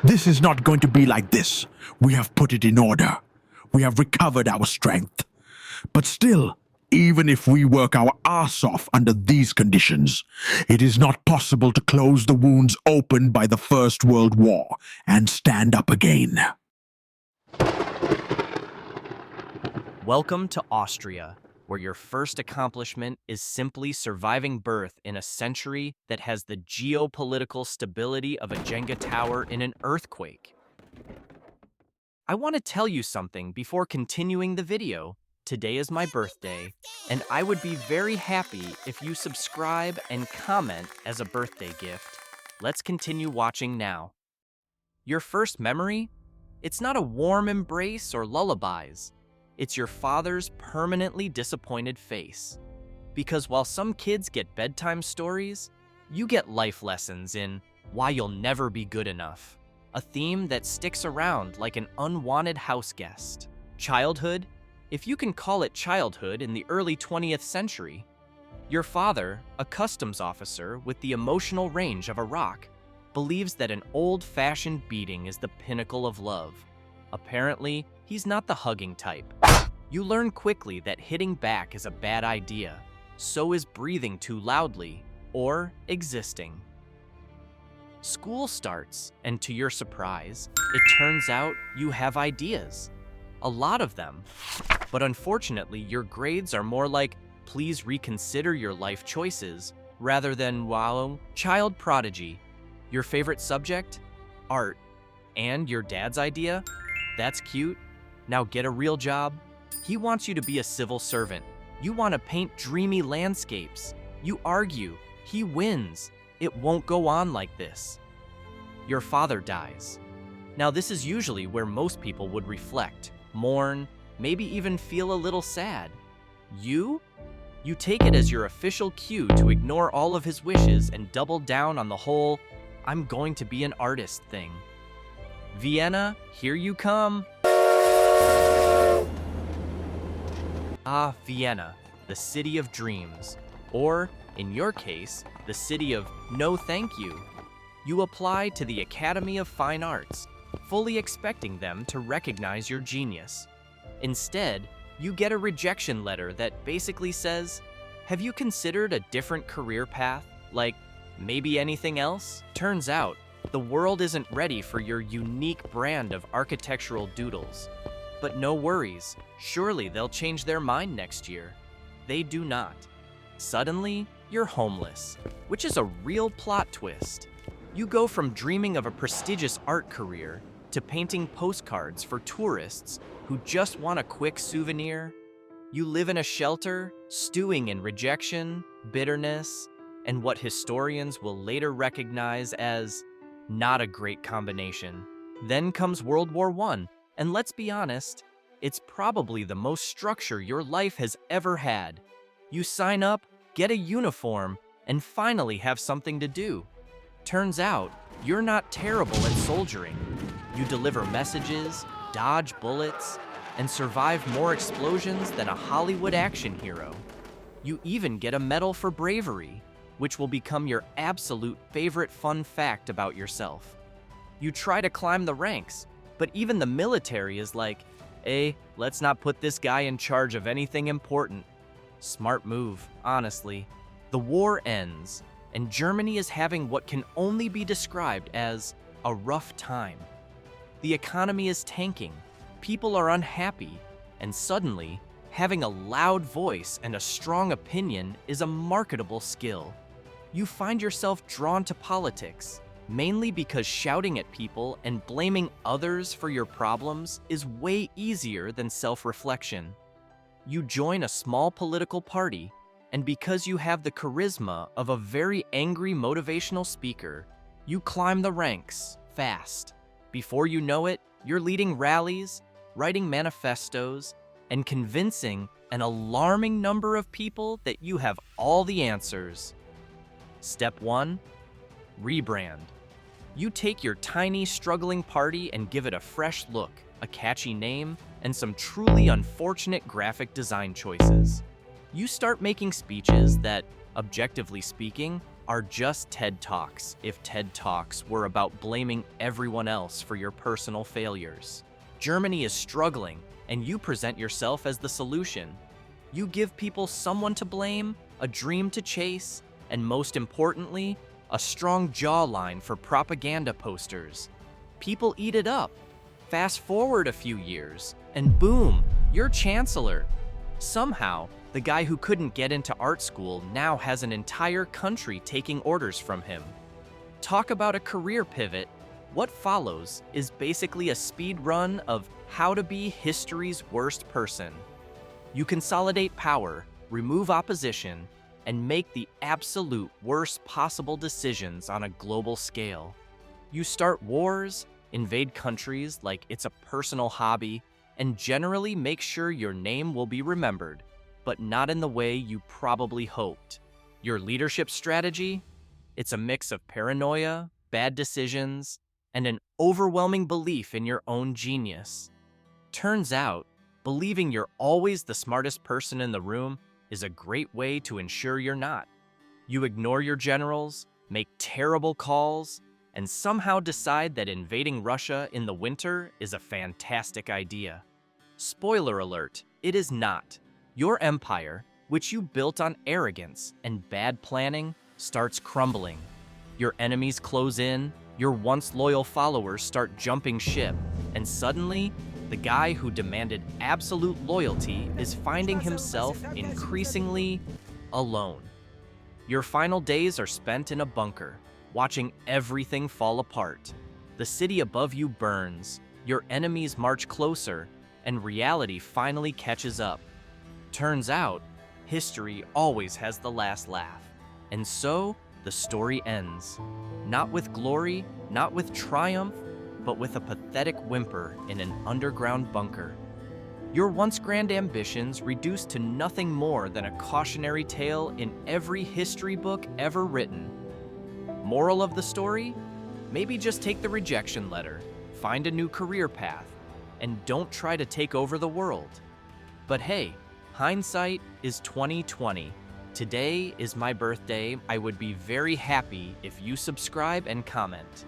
This is not going to be like this. We have put it in order. We have recovered our strength. But still, even if we work our arse off under these conditions, it is not possible to close the wounds opened by the First World War and stand up again. Welcome to Austria, where your first accomplishment is simply surviving birth in a century that has the geopolitical stability of a Jenga tower in an earthquake. I want to tell you something before continuing the video. Today is my birthday, and I would be very happy if you subscribe and comment as a birthday gift. Let's continue watching now. Your first memory? It's not a warm embrace or lullabies. It's your father's permanently disappointed face. Because while some kids get bedtime stories, you get life lessons in why you'll never be good enough, a theme that sticks around like an unwanted house guest. Childhood, if you can call it childhood in the early 20th century. Your father, a customs officer with the emotional range of a rock, believes that an old-fashioned beating is the pinnacle of love. Apparently, he's not the hugging type. You learn quickly that hitting back is a bad idea. So is breathing too loudly or existing. School starts, and to your surprise, it turns out you have ideas. A lot of them. But unfortunately, your grades are more like, please reconsider your life choices, rather than, wow, child prodigy. Your favorite subject? Art. And your dad's idea? That's cute. Now get a real job. He wants you to be a civil servant. You want to paint dreamy landscapes. You argue. He wins. It won't go on like this. Your father dies. Now this is usually where most people would reflect, mourn, maybe even feel a little sad. You take it as your official cue to ignore all of his wishes and double down on the whole, I'm going to be an artist thing. Vienna, here you come. Ah, Vienna, the city of dreams. Or, in your case, the city of no thank you. You apply to the Academy of Fine Arts, fully expecting them to recognize your genius. Instead, you get a rejection letter that basically says, have you considered a different career path? Like, maybe anything else? Turns out, the world isn't ready for your unique brand of architectural doodles. But no worries, surely they'll change their mind next year. They do not. Suddenly, you're homeless, which is a real plot twist. You go from dreaming of a prestigious art career to painting postcards for tourists who just want a quick souvenir. You live in a shelter, stewing in rejection, bitterness, and what historians will later recognize as not a great combination. Then comes World War I, and let's be honest, it's probably the most structure your life has ever had. You sign up, get a uniform, and finally have something to do. Turns out, you're not terrible at soldiering. You deliver messages, dodge bullets, and survive more explosions than a Hollywood action hero. You even get a medal for bravery, which will become your absolute favorite fun fact about yourself. You try to climb the ranks, but even the military is like, hey, let's not put this guy in charge of anything important. Smart move, honestly. The war ends, and Germany is having what can only be described as a rough time. The economy is tanking, people are unhappy, and suddenly, having a loud voice and a strong opinion is a marketable skill. You find yourself drawn to politics, mainly because shouting at people and blaming others for your problems is way easier than self-reflection. You join a small political party, and because you have the charisma of a very angry motivational speaker, you climb the ranks fast. Before you know it, you're leading rallies, writing manifestos, and convincing an alarming number of people that you have all the answers. Step 1. Rebrand. You take your tiny, struggling party and give it a fresh look, a catchy name, and some truly unfortunate graphic design choices. You start making speeches that, objectively speaking, are just TED Talks if TED Talks were about blaming everyone else for your personal failures. Germany is struggling, and you present yourself as the solution. You give people someone to blame, a dream to chase, and most importantly, a strong jawline for propaganda posters. People eat it up. Fast forward a few years, and boom, you're chancellor. Somehow, the guy who couldn't get into art school now has an entire country taking orders from him. Talk about a career pivot. What follows is basically a speed run of how to be history's worst person. You consolidate power, remove opposition, and make the absolute worst possible decisions on a global scale. You start wars, invade countries like it's a personal hobby, and generally make sure your name will be remembered, but not in the way you probably hoped. Your leadership strategy? It's a mix of paranoia, bad decisions, and an overwhelming belief in your own genius. Turns out, believing you're always the smartest person in the room is a great way to ensure you're not. You ignore your generals, make terrible calls, and somehow decide that invading Russia in the winter is a fantastic idea. Spoiler alert, it is not. Your empire, which you built on arrogance and bad planning, starts crumbling. Your enemies close in, your once loyal followers start jumping ship, and suddenly, the guy who demanded absolute loyalty is finding himself increasingly alone. Your final days are spent in a bunker, watching everything fall apart. The city above you burns, your enemies march closer, and reality finally catches up. Turns out, history always has the last laugh. And so, the story ends. Not with glory, not with triumph, but with a pathetic whimper in an underground bunker. Your once grand ambitions reduced to nothing more than a cautionary tale in every history book ever written. Moral of the story? Maybe just take the rejection letter, find a new career path, and don't try to take over the world. But hey, hindsight is 20/20. Today is my birthday. I would be very happy if you subscribe and comment.